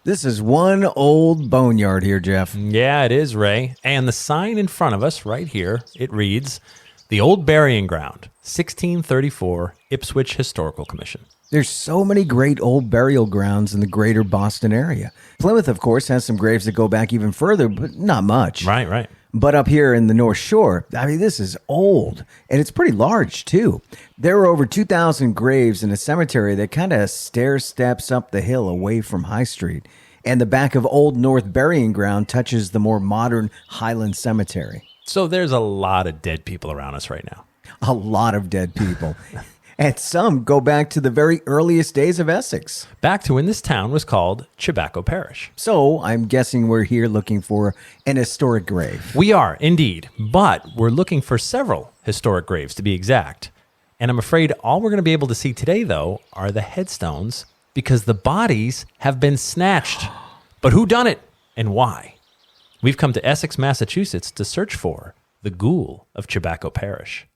This is one old boneyard here, Jeff. Yeah, it is, Ray. And the sign in front of us right here, it reads, The Old Burying Ground, 1634, Ipswich Historical Commission. There's so many great old burial grounds in the greater Boston area. Plymouth, of course, has some graves that go back even further, but not much. Right. But up here in the North Shore, I mean, this is old, and it's pretty large, too. There are over 2,000 graves in a cemetery that kind of stair steps up the hill away from High Street. And the back of Old North Burying Ground touches the more modern Highland Cemetery. So there's a lot of dead people around us right now. A lot of dead people. And some go back to the very earliest days of Essex. Back to when this town was called Chebacco Parish. So I'm guessing we're here looking for an historic grave. We are, indeed. But we're looking for several historic graves, to be exact. And I'm afraid all we're going to be able to see today, though, are the headstones because the bodies have been snatched. But who done it and why? We've come to Essex, Massachusetts to search for the Ghoul of Chebacco Parish.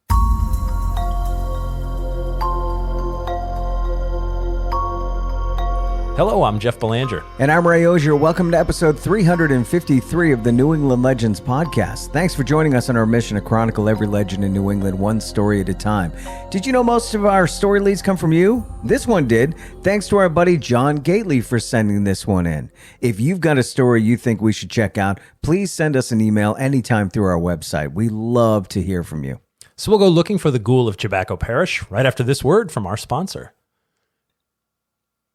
Hello, I'm Jeff Belanger. And I'm Ray Auger. Welcome to episode 353 of the New England Legends podcast. Thanks for joining us on our mission to chronicle every legend in New England one story at a time. Did you know most of our story leads come from you? This one did. Thanks to our buddy John Gately for sending this one in. If you've got a story you think we should check out, please send us an email anytime through our website. We love to hear from you. So we'll go looking for the Ghoul of Chebacco Parish right after this word from our sponsor.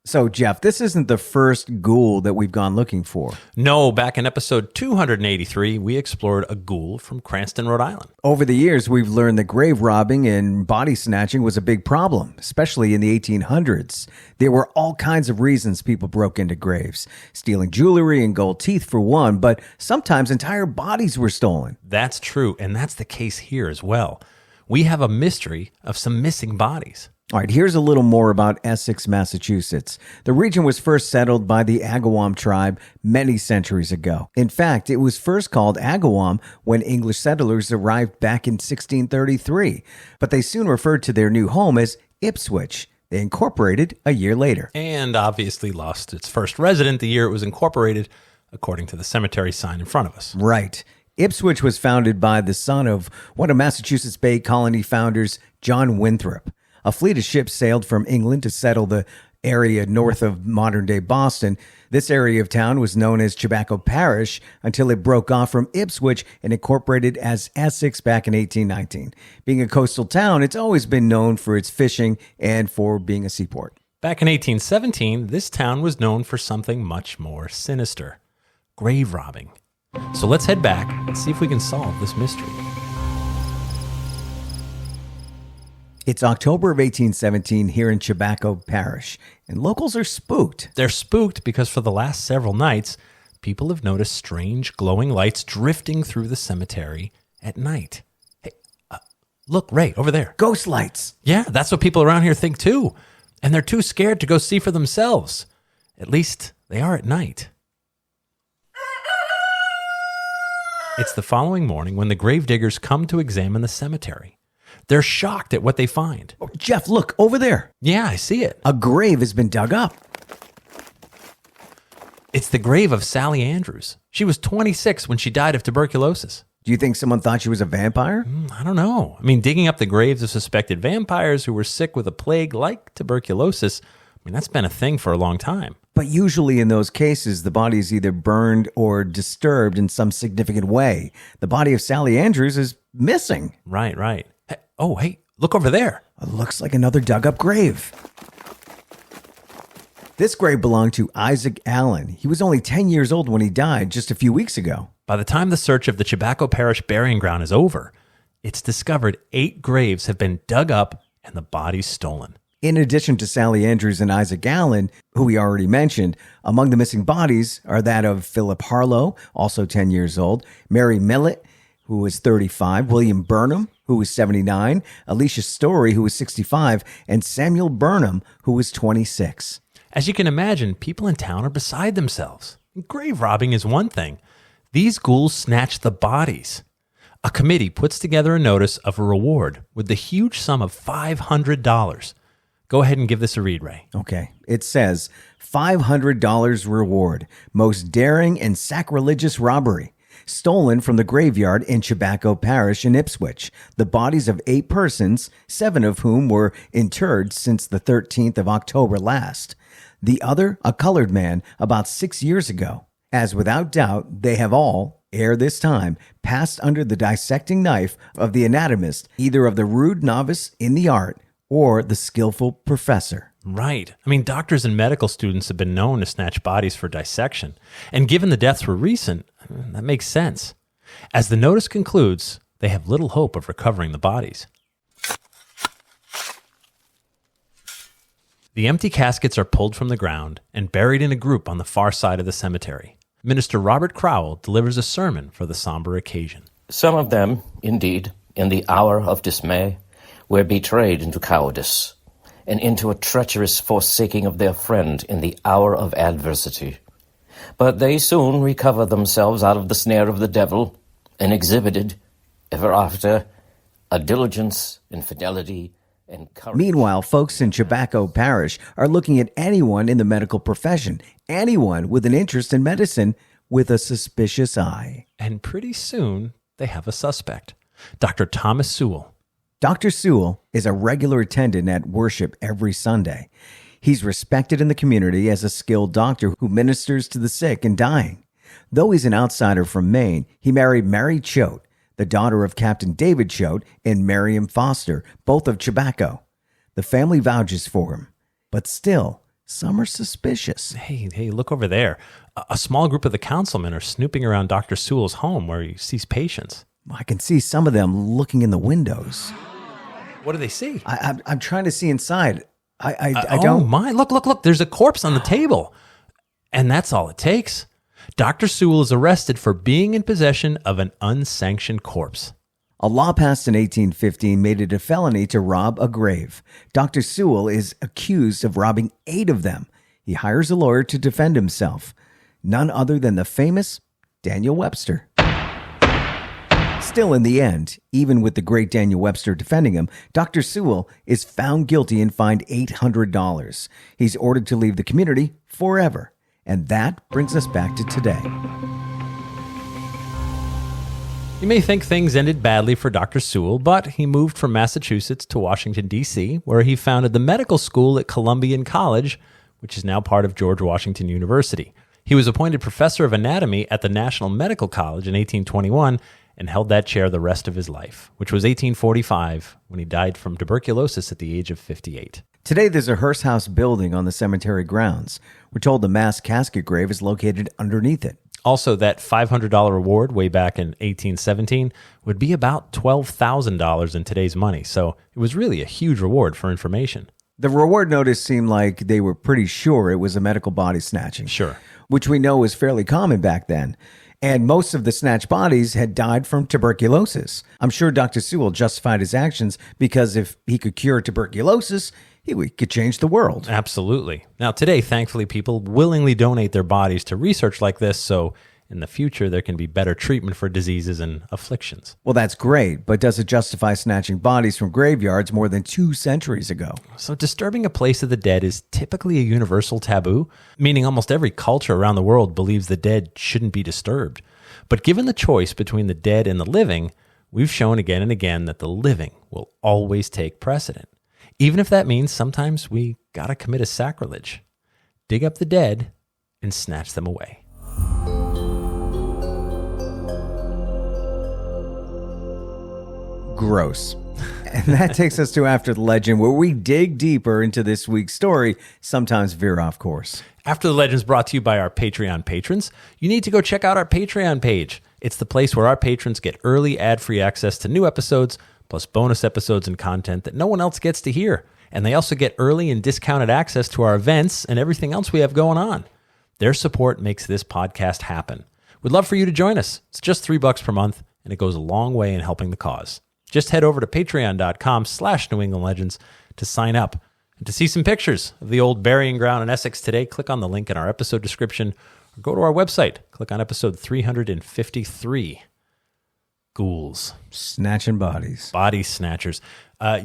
So, Jeff, this isn't the first ghoul that we've gone looking for. No, back in episode 283, we explored a ghoul from Cranston, Rhode Island. Over the years, we've learned that grave robbing and body snatching was a big problem, especially in the 1800s. There were all kinds of reasons people broke into graves, stealing jewelry and gold teeth for one, but sometimes entire bodies were stolen. That's true, and that's the case here as well. We have a mystery of some missing bodies. All right, here's a little more about Essex, Massachusetts. The region was first settled by the Agawam tribe many centuries ago. In fact, it was first called Agawam when English settlers arrived back in 1633, but they soon referred to their new home as Ipswich. They incorporated a year later. And obviously lost its first resident the year it was incorporated, according to the cemetery sign in front of us. Right. Ipswich was founded by the son of one of Massachusetts Bay Colony founders, John Winthrop. A fleet of ships sailed from England to settle the area north of modern-day Boston. This area of town was known as Chebacco Parish until it broke off from Ipswich and incorporated as Essex back in 1819. Being a coastal town, it's always been known for its fishing and for being a seaport. Back in 1817, this town was known for something much more sinister: grave robbing. So let's head back and see if we can solve this mystery. It's October of 1817 here in Chebacco Parish, and locals are spooked. They're spooked because for the last several nights, people have noticed strange glowing lights drifting through the cemetery at night. Hey, look, Ray, over there. Ghost lights. Yeah, that's what people around here think too. And they're too scared to go see for themselves. At least they are at night. It's the following morning when the gravediggers come to examine the cemetery. They're shocked at what they find. Oh, Jeff, look, over there. Yeah, I see it. A grave has been dug up. It's the grave of Sally Andrews. She was 26 when she died of tuberculosis. Do you think someone thought she was a vampire? I don't know. I mean, digging up the graves of suspected vampires who were sick with a plague like tuberculosis, that's been a thing for a long time. But usually in those cases, the body is either burned or disturbed in some significant way. The body of Sally Andrews is missing. Right. Hey, look over there. It looks like another dug-up grave. This grave belonged to Isaac Allen. He was only 10 years old when he died just a few weeks ago. By the time the search of the Chebacco Parish burying ground is over, it's discovered 8 graves have been dug up and the bodies stolen. In addition to Sally Andrews and Isaac Allen, who we already mentioned, among the missing bodies are that of Philip Harlow, also 10 years old, Mary Millett, who was 35, William Burnham, who was 79, Alicia Story, who was 65, and Samuel Burnham, who was 26. As you can imagine, people in town are beside themselves. Grave robbing is one thing. These ghouls snatch the bodies. A committee puts together a notice of a reward with the huge sum of $500. Go ahead and give this a read, Ray. Okay. It says $500 reward. Most daring and sacrilegious robbery. Stolen from the graveyard in Chebacco Parish in Ipswich. The bodies of 8 persons, 7 of whom were interred since the 13th of October last. The other, a colored man, about 6 years ago. As without doubt, they have all, ere this time, passed under the dissecting knife of the anatomist, either of the rude novice in the art or the skillful professor. Right. I mean, doctors and medical students have been known to snatch bodies for dissection. And given the deaths were recent, that makes sense. As the notice concludes, they have little hope of recovering the bodies. The empty caskets are pulled from the ground and buried in a group on the far side of the cemetery. Minister Robert Crowell delivers a sermon for the somber occasion. Some of them, indeed, in the hour of dismay, were betrayed into cowardice, and into a treacherous forsaking of their friend in the hour of adversity. But they soon recovered themselves out of the snare of the devil, and exhibited, ever after, a diligence and fidelity and courage. Meanwhile, folks in Chebacco Parish are looking at anyone in the medical profession, anyone with an interest in medicine, with a suspicious eye. And pretty soon, they have a suspect. Dr. Thomas Sewell. Dr. Sewell is a regular attendant at worship every Sunday. He's respected in the community as a skilled doctor who ministers to the sick and dying. Though he's an outsider from Maine, he married Mary Choate, the daughter of Captain David Choate and Miriam Foster, both of Chebacco. The family vouches for him, but still, some are suspicious. Hey, look over there. A small group of the councilmen are snooping around Dr. Sewell's home where he sees patients. I can see some of them looking in the windows. What do they see? I'm trying to see inside. I Oh don't. my, look, there's a corpse on the table. And that's all it takes. Dr. Sewell is arrested for being in possession of an unsanctioned corpse. A law passed in 1815 made it a felony to rob a grave. Dr. Sewell is accused of robbing 8 of them. He hires a lawyer to defend himself. None other than the famous Daniel Webster. Still, in the end, even with the great Daniel Webster defending him, Dr. Sewell is found guilty and fined $800. He's ordered to leave the community forever. And that brings us back to today. You may think things ended badly for Dr. Sewell, but he moved from Massachusetts to Washington, D.C., where he founded the medical school at Columbian College, which is now part of George Washington University. He was appointed professor of anatomy at the National Medical College in 1821 and held that chair the rest of his life, which was 1845, when he died from tuberculosis at the age of 58. Today, there's a hearse house building on the cemetery grounds. We're told the mass casket grave is located underneath it. Also, that $500 reward way back in 1817 would be about $12,000 in today's money, so it was really a huge reward for information. The reward notice seemed like they were pretty sure it was a medical body snatching. Sure. Which we know was fairly common back then. And most of the snatched bodies had died from tuberculosis. I'm sure Dr. Sewell justified his actions because if he could cure tuberculosis, he could change the world. Absolutely. Now, today, thankfully, people willingly donate their bodies to research like this, so in the future, there can be better treatment for diseases and afflictions. Well, that's great, but does it justify snatching bodies from graveyards more than 2 centuries ago? So disturbing a place of the dead is typically a universal taboo, meaning almost every culture around the world believes the dead shouldn't be disturbed. But given the choice between the dead and the living, we've shown again and again that the living will always take precedent. Even if that means sometimes we gotta commit a sacrilege. Dig up the dead and snatch them away. Gross. And that takes us to After the Legend, where we dig deeper into this week's story, sometimes veer off course. After the Legend is brought to you by our Patreon patrons. You need to go check out our Patreon page. It's the place where our patrons get early ad-free access to new episodes, plus bonus episodes and content that no one else gets to hear. And they also get early and discounted access to our events and everything else we have going on. Their support makes this podcast happen. We'd love for you to join us. It's just $3 per month, and it goes a long way in helping the cause. Just head over to patreon.com/New England Legends to sign up. And to see some pictures of the old burying ground in Essex today, click on the link in our episode description or go to our website. Click on episode 353. Ghouls. Snatching bodies. Body snatchers.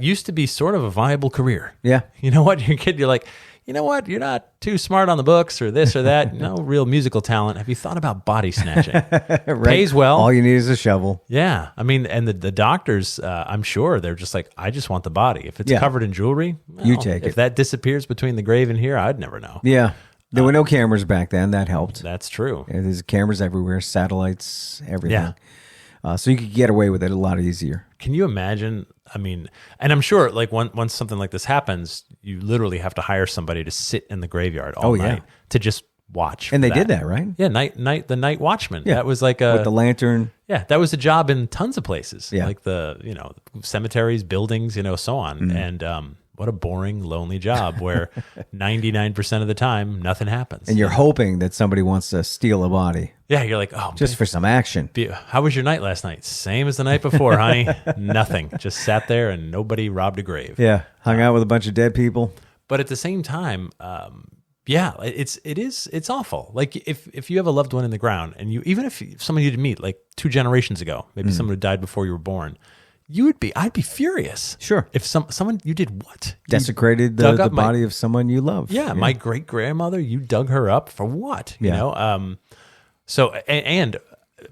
used to be sort of a viable career. Yeah. You know what? You're a kid, you're like, you know what? You're not too smart on the books or this or that. No real musical talent. Have you thought about body snatching? Right. Pays well. All you need is a shovel. Yeah. I mean, and the doctors, I'm sure they're just like, I just want the body. If it's Yeah. covered in jewelry, well, You take if it. that disappears between the grave and here, I'd never know. Yeah. There were no cameras back then. That helped. That's true. Yeah, there's cameras everywhere, satellites, everything. Yeah. So you could get away with it a lot easier. Can you imagine? I mean, and I'm sure like once something like this happens, you literally have to hire somebody to sit in the graveyard all night to just watch. And for they did that, right? Yeah, the night watchman. Yeah. That was like With the lantern. yeah, that was a job in tons of places. Yeah. Like the, cemeteries, buildings, so on. Mm-hmm. And what a boring, lonely job where 99% of the time nothing happens. And you're hoping that somebody wants to steal a body yeah, you're like, oh, just for some action. how was your night last night? Same as the night before, honey. Nothing. Just sat there and nobody robbed a grave. Yeah. Hung out with a bunch of dead people. But at the same time, yeah, it's awful. Like if you have a loved one in the ground and even if someone you did meet like 2 generations ago, maybe someone who died before you were born, I'd be furious. Sure. If someone you did what? Desecrated dug the up body of someone you love. Yeah, my great grandmother, you dug her up for what? You Yeah. know? So and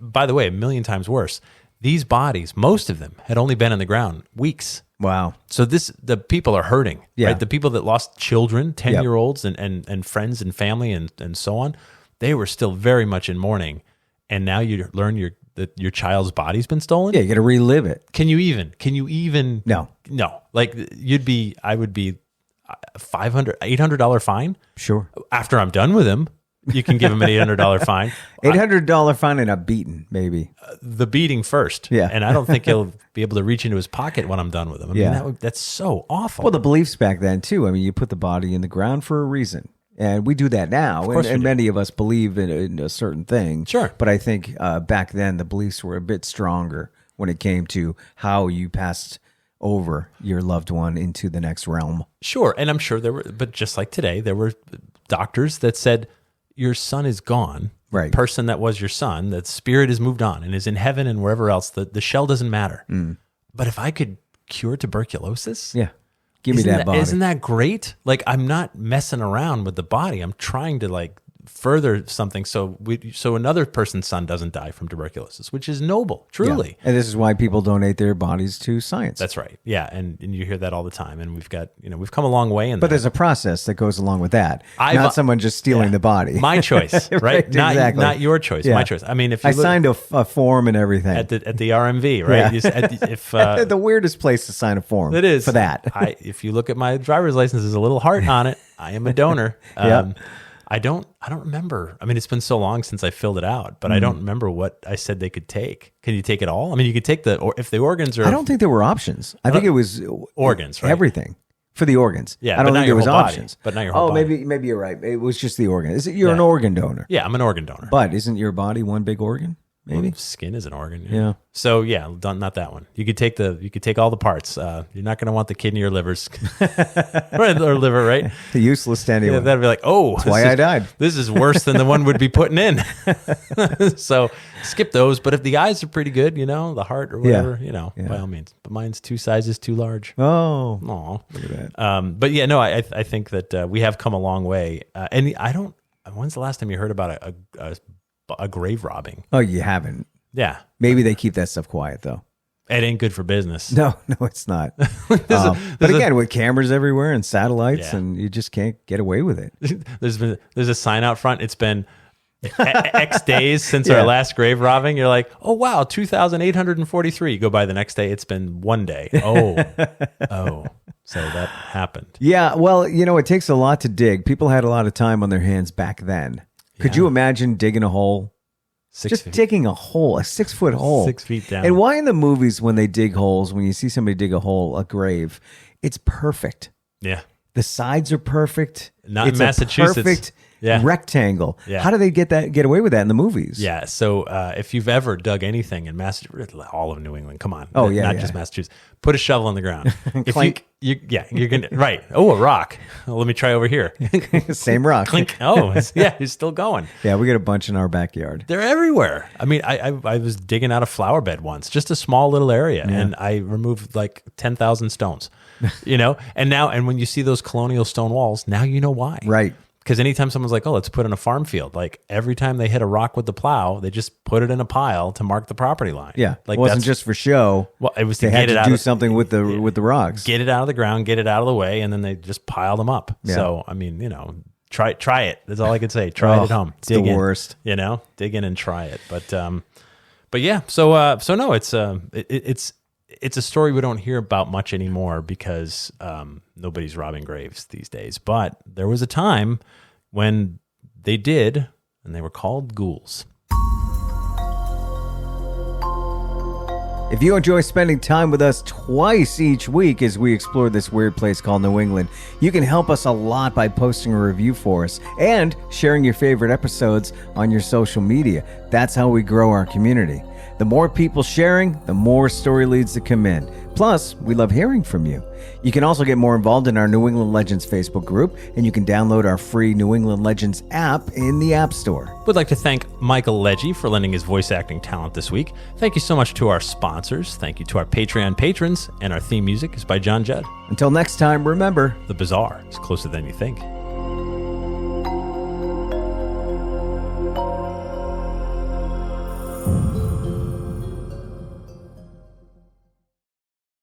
by the way, a million times worse. These bodies, most of them had only been in the ground weeks. Wow. So the people are hurting, Yeah. right? The people that lost children, 10-year-olds and friends and family and so on, they were still very much in mourning. And now you learn that your child's body's been stolen. Yeah, you got to relive it. Can you even? No. Like I would be $800 fine. Sure. After I'm done with him, you can give him an $800 fine. $800 fine and a beating, maybe. The beating first. Yeah. And I don't think he'll be able to reach into his pocket when I'm done with him. I mean, that's so awful. Well, the beliefs back then, too. I mean, you put the body in the ground for a reason. And we do that now. course we And do. many of us believe in a certain thing. Sure. But I think back then, the beliefs were a bit stronger when it came to how you passed over your loved one into the next realm. Sure. And I'm sure but just like today, there were doctors that said, your son is gone. Right. The person that was your son, that spirit has moved on and is in heaven and wherever else. The shell doesn't matter. But if I could cure tuberculosis, Yeah. Give me that body. Isn't that great? Like, I'm not messing around with the body. I'm trying to like further something so another person's son doesn't die from tuberculosis, which is noble, truly. Yeah. And this is why people donate their bodies to science. That's right. Yeah, and you hear that all the time. And we've come a long way in But that. there's a process that goes along with that. Not someone just stealing the body. My choice, right? Right, exactly. Not your choice. Yeah. My choice. I mean, if you I signed a form and everything. at the RMV, right? Yeah. The weirdest place to sign a form. It is for that. If you look at my driver's license, there's a little heart on it. I am a donor. Yep. I don't remember. I mean, it's been so long since I filled it out, but I don't remember what I said they could take. Can you take it all? I mean, you could take if the organs are. I don't think there were options. I think it was organs, right? Everything for the organs. Yeah, I don't but not think your there was whole body. options. But not your whole body. Maybe you're right. It was just the organ. You're an organ donor. Yeah, I'm an organ donor. But isn't your body one big organ? Maybe. Skin is an organ. Yeah. So yeah, not that one. You could take all the parts. You're not going to want the kidney or livers, or liver, right? Useless to anyone. Yeah, that'd be like, oh, That's why I died. This is worse than the one would be putting in. So skip those. But if the eyes are pretty good, the heart or whatever, by all means. But mine's 2 sizes too large. Oh, Aw. look at that. But yeah, no, I think that we have come a long way. And I don't. When's the last time you heard about a grave robbing? Oh, you haven't. Yeah, Maybe they keep that stuff quiet though. it ain't good for business. No, it's not. But again, with cameras everywhere and satellites, Yeah. and you just can't get away with it. There's a sign out front. It's been X days since Yeah. our last grave robbing. You're like, oh wow, 2,843. You go by the next day, it's been 1 day. Oh, so that happened. Yeah, well, it takes a lot to dig. People had a lot of time on their hands back then. Could you imagine digging a hole? 6 Just feet. digging a hole, a 6-foot hole. 6 feet down. And why in the movies when they dig holes, when you see somebody dig a hole, a grave, it's perfect. Yeah. The sides are perfect. Not in It's a Massachusetts. perfect rectangle. Yeah. How do they get away with that in the movies? Yeah. So if you've ever dug anything in Massachusetts, all of New England, come on. Oh, yeah, Not yeah. just Massachusetts. Put a shovel on the ground. If Clink. you're going to, right. Oh, a rock. Well, let me try over here. Same rock. Clink. Oh, he's still going. Yeah, we got a bunch in our backyard. They're everywhere. I mean, I was digging out a flower bed once, just a small little area, and I removed like 10,000 stones, and when you see those colonial stone walls, now you know why. Right. Because anytime someone's like, oh, let's put in a farm field, like every time they hit a rock with the plow, they just put it in a pile to mark the property line. Yeah, like it wasn't just for show. Well, it was to they get had it to out do of, something with the rocks. get it out of the ground, get it out of the way, and then they just pile them up. Yeah. So I mean, try it. That's all I can say. Try it at home. It's the worst. Dig in and try it. But yeah. So no, it's a story we don't hear about much anymore because nobody's robbing graves these days. But there was a time when they did, and they were called ghouls. If you enjoy spending time with us twice each week as we explore this weird place called New England, you can help us a lot by posting a review for us and sharing your favorite episodes on your social media. That's how we grow our community. The more people sharing, the more story leads to come in. Plus, we love hearing from you. You can also get more involved in our New England Legends Facebook group, and you can download our free New England Legends app in the App Store. We'd like to thank Michael Legge for lending his voice acting talent this week. Thank you so much to our sponsors. Thank you to our Patreon patrons, and our theme music is by John Judd. Until next time, remember, The bizarre is closer than you think.